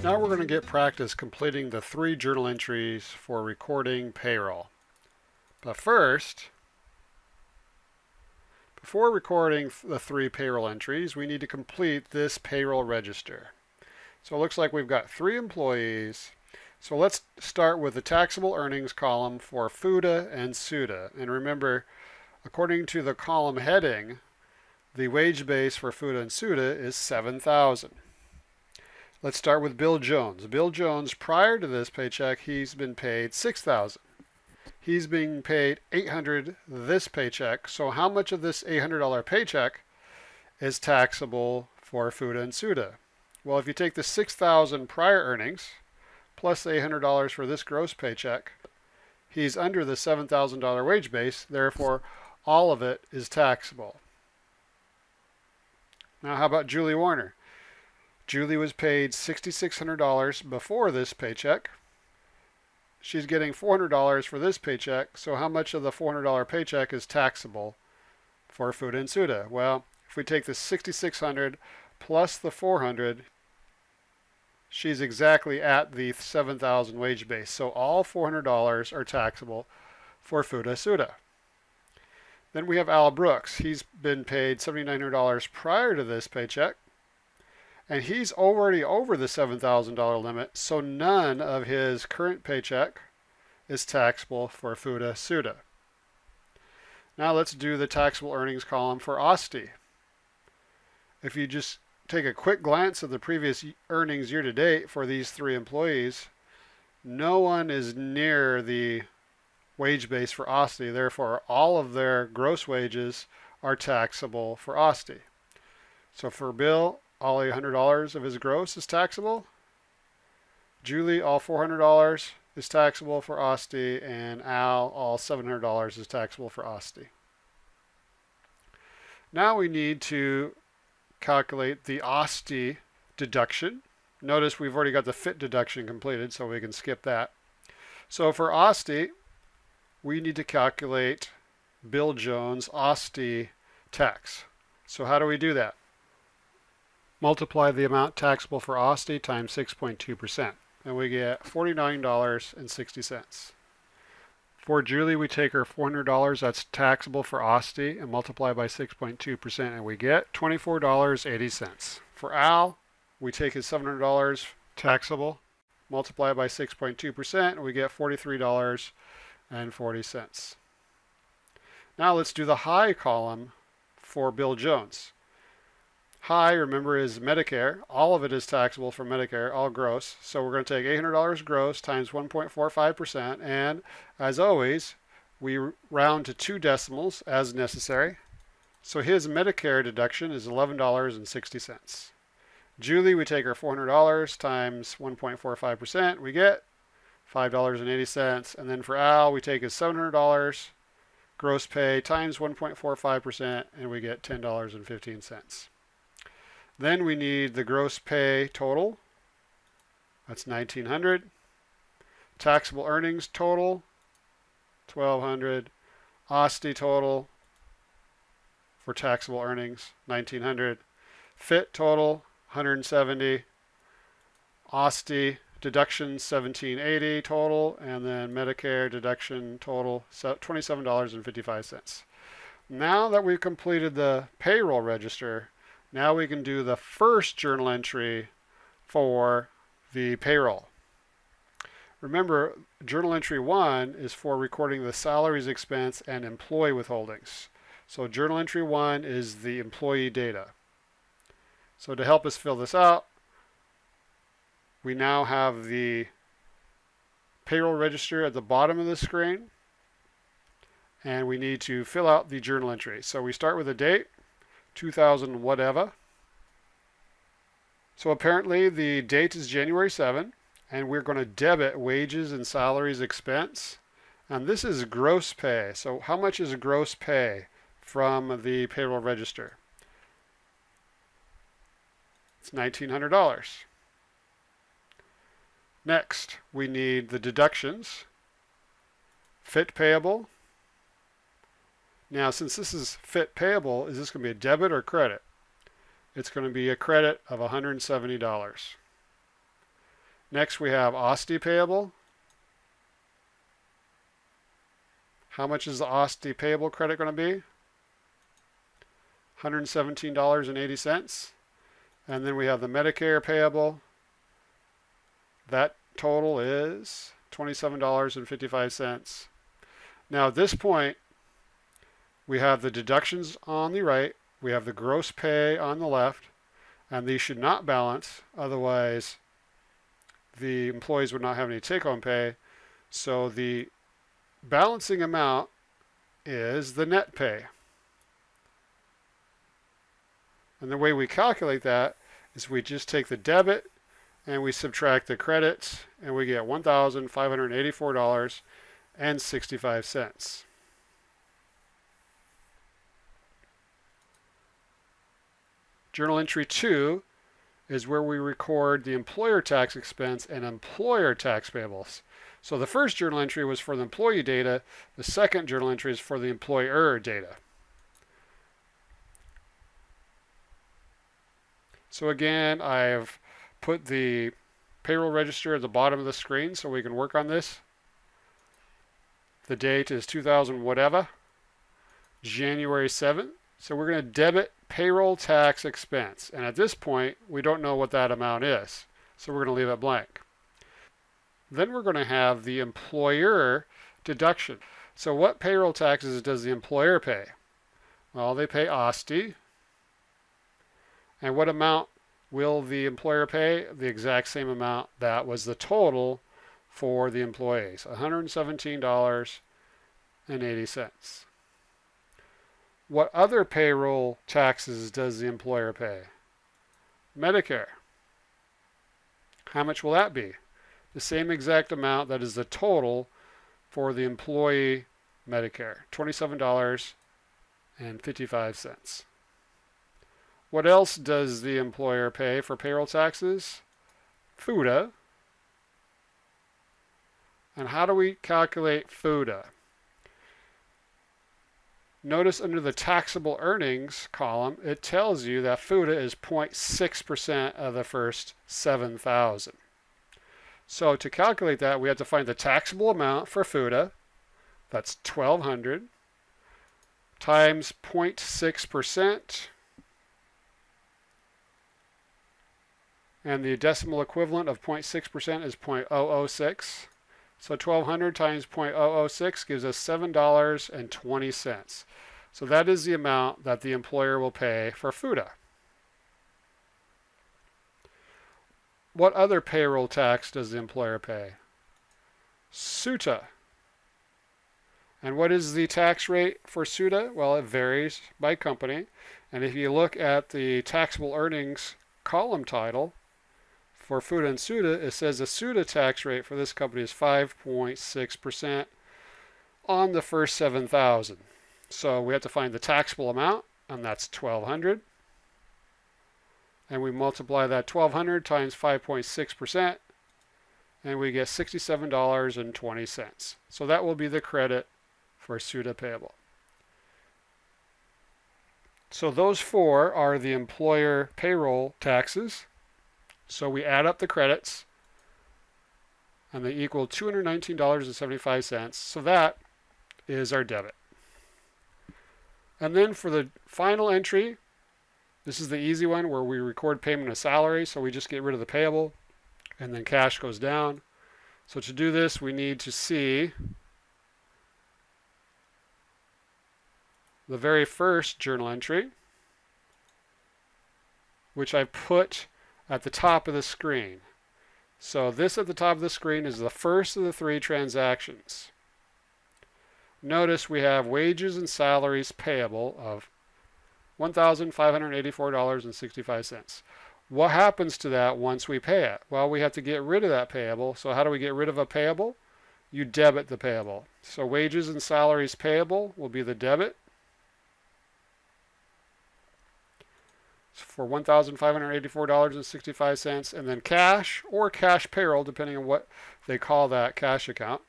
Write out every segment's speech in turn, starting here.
Now we're going to get practice completing the 3 journal entries for recording payroll. But first, before recording the 3 payroll entries, we need to complete this payroll register. So it looks like we've got 3 employees. So let's start with the taxable earnings column for FUTA and SUTA. And remember, according to the column heading, the wage base for FUTA and SUTA is $7,000. Let's start with Bill Jones. Bill Jones, prior to this paycheck, he's been paid $6,000. He's being paid $800 this paycheck. So how much of this $800 paycheck is taxable for FUTA and SUTA? Well, if you take the $6,000 prior earnings plus the $800 for this gross paycheck, he's under the $7,000 wage base. Therefore, all of it is taxable. Now, how about Julie Warner? Julie was paid $6,600 before this paycheck. She's getting $400 for this paycheck. So how much of the $400 paycheck is taxable for FUTA and SUTA? Well, if we take the $6,600 plus the $400, she's exactly at the $7,000 wage base. So all $400 are taxable for FUTA SUTA. Then we have Al Brooks. He's been paid $7,900 prior to this paycheck. And he's already over the $7,000 limit, so none of his current paycheck is taxable for FUTA SUTA. Now let's do the taxable earnings column for Osti. If you just take a quick glance at the previous earnings year to date for these 3 employees, no one is near the wage base for Osti. Therefore, all of their gross wages are taxable for Osti. So for Bill, all $800 of his gross is taxable. Julie, all $400 is taxable for Osti, and Al, all $700 is taxable for Osti. Now we need to calculate the Osti deduction. Notice we've already got the FIT deduction completed, so we can skip that. So for Osti, we need to calculate Bill Jones' Osti tax. So how do we do that? Multiply the amount taxable for Osti times 6.2%, and we get $49.60. For Julie, we take her $400 that's taxable for Osti and multiply by 6.2%, and we get $24.80. For Al, we take his $700 taxable, multiply by 6.2%, and we get $43.40. Now let's do the high column for Bill Jones. High, remember, is Medicare. All of it is taxable for Medicare, all gross. So we're going to take $800 gross times 1.45%. And as always, we round to 2 decimals as necessary. So his Medicare deduction is $11.60. Julie, we take her $400 times 1.45%. We get $5.80. And then for Al, we take his $700 gross pay times 1.45%, and we get $10.15. Then we need the gross pay total. That's $1,900. Taxable earnings total, $1,200. Osti total for taxable earnings, $1,900. FIT total, $170. Osti deduction, $1,780 total, and then Medicare deduction total, $27.55. Now that we've completed the payroll register, now we can do the first journal entry for the payroll. Remember, journal entry 1 is for recording the salaries, expense, and employee withholdings. So journal entry 1 is the employee data. So to help us fill this out, we now have the payroll register at the bottom of the screen, and we need to fill out the journal entry. So we start with a date, 2000 whatever. So apparently the date is January 7, and we're going to debit wages and salaries expense. And this is gross pay. So how much is gross pay from the payroll register? It's $1,900. Next, we need the deductions. FIT payable. Now, since this is FIT payable, is this going to be a debit or credit? It's going to be a credit of $170. Next we have OSTI payable. How much is the OSTI payable credit going to be? $117.80. And then we have the Medicare payable. That total is $27.55. Now at this point, we have the deductions on the right, we have the gross pay on the left, and these should not balance, otherwise the employees would not have any take-home pay. So the balancing amount is the net pay. And the way we calculate that is we just take the debit and we subtract the credits, and we get $1,584.65. Journal entry 2 is where we record the employer tax expense and employer tax payables. So the first journal entry was for the employee data. The second journal entry is for the employer data. So again, I've put the payroll register at the bottom of the screen so we can work on this. The date is 2000 whatever, January 7th. So we're going to debit payroll tax expense. And at this point, we don't know what that amount is. So we're going to leave it blank. Then we're going to have the employer deduction. So what payroll taxes does the employer pay? Well, they pay OSTI. And what amount will the employer pay? The exact same amount that was the total for the employees, $117.80. What other payroll taxes does the employer pay? Medicare. How much will that be? The same exact amount that is the total for the employee Medicare, $27.55. What else does the employer pay for payroll taxes? FUTA. And how do we calculate FUTA? Notice under the taxable earnings column, it tells you that FUTA is 0.6% of the first $7,000. So to calculate that, we have to find the taxable amount for FUTA. That's $1,200 times 0.6%. And the decimal equivalent of 0.6% is 0.006. So 1,200 times 0.006 gives us $7.20. So that is the amount that the employer will pay for FUTA. What other payroll tax does the employer pay? SUTA. And what is the tax rate for SUTA? Well, it varies by company. And if you look at the taxable earnings column title, for FUTA and SUTA, it says the SUTA tax rate for this company is 5.6% on the first 7,000. So we have to find the taxable amount, and that's $1,200. And we multiply that $1,200 times 5.6%, and we get $67.20. So that will be the credit for SUTA payable. So those four are the employer payroll taxes. So we add up the credits, and they equal $219.75. So that is our debit. And then for the final entry, this is the easy one where we record payment of salary. So we just get rid of the payable, and then cash goes down. So to do this, we need to see the very first journal entry, which I put at the top of the screen. So this at the top of the screen is the first of the three transactions. Notice we have wages and salaries payable of $1,584.65. What happens to that once we pay it? Well, we have to get rid of that payable. So how do we get rid of a payable? You debit the payable. So wages and salaries payable will be the debit for $1,584.65, and then cash or cash payroll, depending on what they call that cash account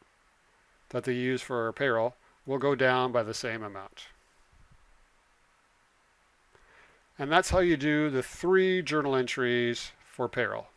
that they use for payroll, will go down by the same amount. And that's how you do the three journal entries for payroll.